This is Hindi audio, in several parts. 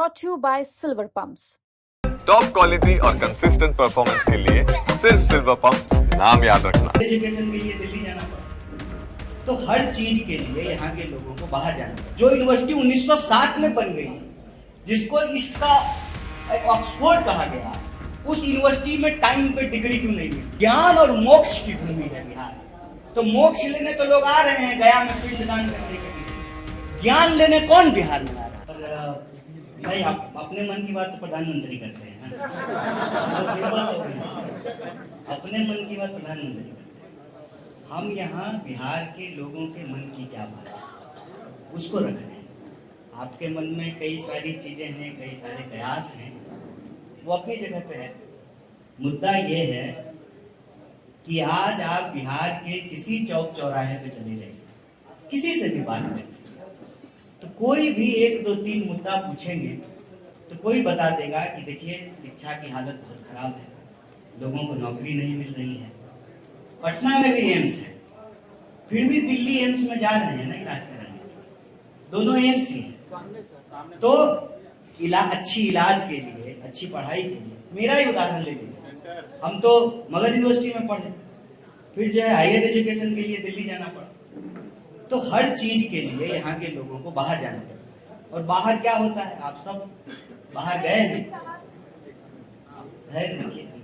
brought to you by Silver Pumps. Top quality और कंसिस्टेंट परफॉर्मेंस के लिए सिर्फ सिल्वर पंप्स नाम याद रखना। एजुकेशन के लिए दिल्ली जाना पड़ा, तो हर चीज के लिए यहाँ के लोगों को बाहर जाना पड़ा। जो यूनिवर्सिटी 1907 में बन गई, जिसको इसका ऑक्सफोर्ड कहा गया, उस यूनिवर्सिटी में टाइम पे डिग्री क्यों नहीं मिली? ज्ञान और मोक्ष की भूमि है बिहार। तो मोक्ष लेने तो लोग आ रहे हैं गया में पिंडदान करने के लिए, ज्ञान लेने कौन बिहार में आ रहा है? भाई आप अपने मन की बात तो प्रधानमंत्री करते हैं ना? अपने मन की बात प्रधानमंत्री करते हैं। हम यहाँ बिहार के लोगों के मन की क्या बात है उसको रख रहे हैं। आपके मन में कई सारी चीजें हैं, कई सारे कयास हैं, वो अपनी जगह पे है। मुद्दा ये है कि आज आप बिहार के किसी चौक चौराहे पे चले जाइए, किसी से भी बात करें, तो कोई भी 1, 2, 3 मुद्दा पूछेंगे तो कोई बता देगा कि देखिए शिक्षा की हालत बहुत खराब है, लोगों को नौकरी नहीं मिल रही है। पटना में भी एम्स है, फिर भी दिल्ली एम्स में जा रहे हैं ना इलाज कराने, दोनों एम्स ही है। तो अच्छी इलाज के लिए, अच्छी पढ़ाई के लिए, मेरा ही उदाहरण ले लीजिए, हम तो मगध यूनिवर्सिटी में पढ़े, फिर जो है हायर एजुकेशन के लिए दिल्ली जाना पड़ा। तो हर चीज के लिए यहाँ के लोगों को बाहर जाना पड़ता है। और बाहर क्या होता है, आप सब बाहर गए हैं,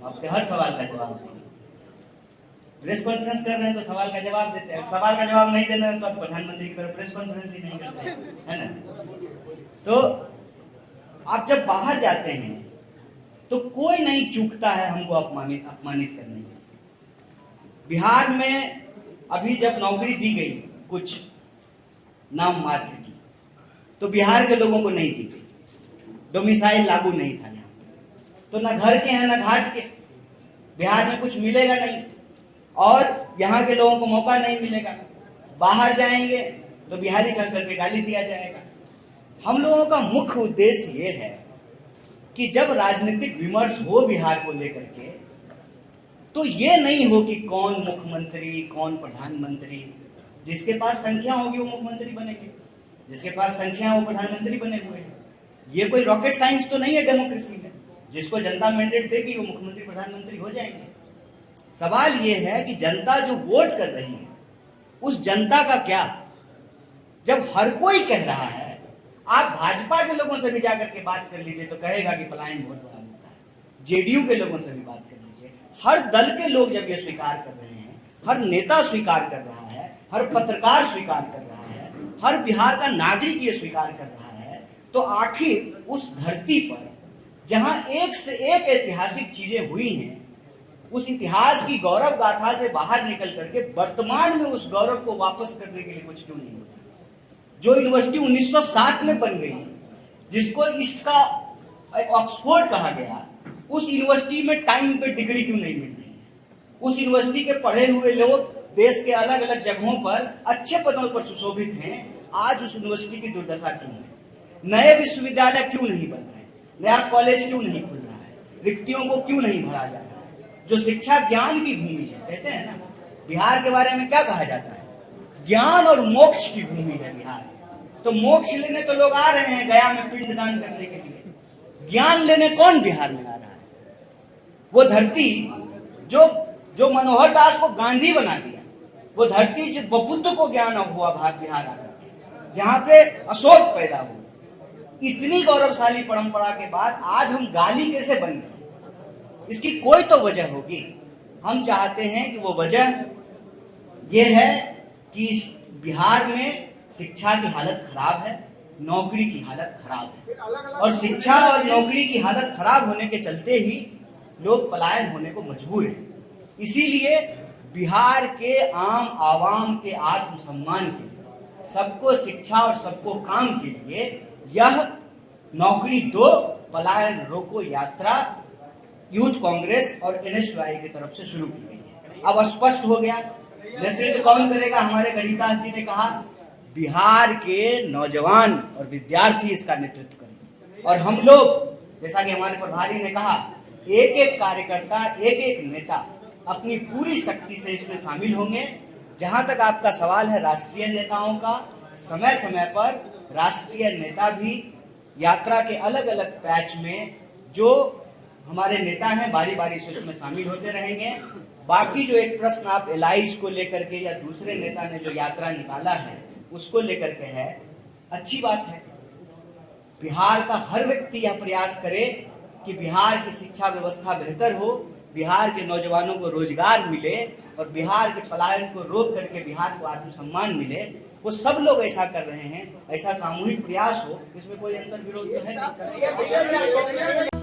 आपके हर सवाल का जवाब देंगे। प्रेस कॉन्फ्रेंस कर रहे हैं तो सवाल का जवाब देते हैं, सवाल का जवाब नहीं देना है तो आप प्रधानमंत्री की तरफ प्रेस कॉन्फ्रेंस ही नहीं करते, है ना? तो आप जब बाहर जाते हैं तो कोई नहीं चूकता है हमको अपमानित करने के। बिहार में अभी जब नौकरी दी गई कुछ नाम मात्र की, तो बिहार के लोगों को नहीं दी गई, डोमिसाइल लागू नहीं था यहाँ, तो ना घर के हैं ना घाट के, बिहार में कुछ मिलेगा नहीं और यहाँ के लोगों को मौका नहीं मिलेगा। बाहर जाएंगे तो बिहारी कर करके गाली दिया जाएगा। हम लोगों का मुख्य उद्देश्य ये है कि जब राजनीतिक विमर्श हो बिहार को लेकर के, तो ये नहीं हो कि कौन मुख्यमंत्री कौन प्रधानमंत्री, जिसके पास संख्या होगी वो मुख्यमंत्री बनेंगे, जिसके पास संख्या है वो प्रधानमंत्री बने हुए हैं। ये कोई रॉकेट साइंस तो नहीं है डेमोक्रेसी में, जिसको जनता मैंडेट देगी वो मुख्यमंत्री प्रधानमंत्री हो जाएंगे। सवाल ये है कि जनता जो वोट कर रही है उस जनता का क्या? जब हर कोई कह रहा है, आप भाजपा के लोगों से भी जाकर के बात कर लीजिए तो कहेगा कि पलायन बहुत बड़ा मुद्दा है, जेडीयू के लोगों से भी बात कर लीजिए, हर दल के लोग जब ये स्वीकार कर रहे हैं, हर नेता स्वीकार कर रहा है, हर पत्रकार स्वीकार कर रहा है, हर बिहार का नागरिक ये स्वीकार कर रहा है, तो आखिर उस धरती पर जहां एक से एक ऐतिहासिक चीजें हुई हैं, उस इतिहास की गौरव गाथा से बाहर निकल करके वर्तमान में उस गौरव को वापस करने के लिए कुछ क्यों नहीं होता? जो यूनिवर्सिटी 1907 में बन गई, जिसको इसका ऑक्सफोर्ड कहा गया, उस यूनिवर्सिटी में टाइम पे डिग्री क्यों नहीं मिल रही है? उस यूनिवर्सिटी के पढ़े हुए लोग देश के अलग अलग जगहों पर अच्छे पदों पर सुशोभित हैं, आज उस यूनिवर्सिटी की दुर्दशा क्यों है? नए विश्वविद्यालय क्यों नहीं बन रहे? नया कॉलेज क्यों नहीं खुल रहा है? रिक्तियों को क्यों नहीं भरा जा रहा है? जो शिक्षा ज्ञान की भूमि है, कहते हैं ना, बिहार के बारे में क्या कहा जाता है? ज्ञान और मोक्ष की भूमि है बिहार। तो मोक्ष लेने तो लोग आ रहे हैं गया में पिंडदान करने के लिए, ज्ञान लेने कौन बिहार में आ रहा है? वो धरती जो मनोहर दास को गांधी बना दिया, वो धरती जो बुद्ध को ज्ञान हुआ बिहार आकर, जहां पे अशोक पैदा हुआ, इतनी गौरवशाली परंपरा के बाद आज हम गाली कैसे बन गए? इसकी कोई तो वजह होगी। हम चाहते हैं कि वो वजह ये है कि बिहार में शिक्षा की हालत खराब है, नौकरी की हालत खराब है, और शिक्षा और नौकरी की हालत खराब होने के चलते ही लोग पलायन होने को मजबूर हैं। इसीलिए बिहार के आम आवाम के आत्मसम्मान के लिए, सबको शिक्षा और सबको काम के लिए यह नौकरी दो पलायन रोको यात्रा यूथ कांग्रेस और NSUI की तरफ से शुरू की गई है। अब स्पष्ट हो गया नेतृत्व कौन करेगा। हमारे गणितास जी ने कहा बिहार के नौजवान और विद्यार्थी इसका नेतृत्व करेंगे, और हम लोग, जैसा कि हमारे प्रभारी ने कहा, एक एक कार्यकर्ता, एक एक नेता अपनी पूरी शक्ति से इसमें शामिल होंगे। जहां तक आपका सवाल है राष्ट्रीय नेताओं का, समय समय पर राष्ट्रीय नेता भी यात्रा के अलग अलग पैच में जो हमारे नेता हैं बारी बारी से उसमें शामिल होते रहेंगे। बाकी जो एक प्रश्न आप एलाइज को लेकर के या दूसरे नेता ने जो यात्रा निकाला है उसको लेकर के है, अच्छी बात है। बिहार का हर व्यक्ति यह प्रयास करे कि बिहार की शिक्षा व्यवस्था बेहतर हो, बिहार के नौजवानों को रोजगार मिले और बिहार के पलायन को रोक करके बिहार को आत्मसम्मान मिले। वो सब लोग ऐसा कर रहे हैं, ऐसा सामूहिक प्रयास हो, इसमें कोई अंतर विरोध तो है नहीं।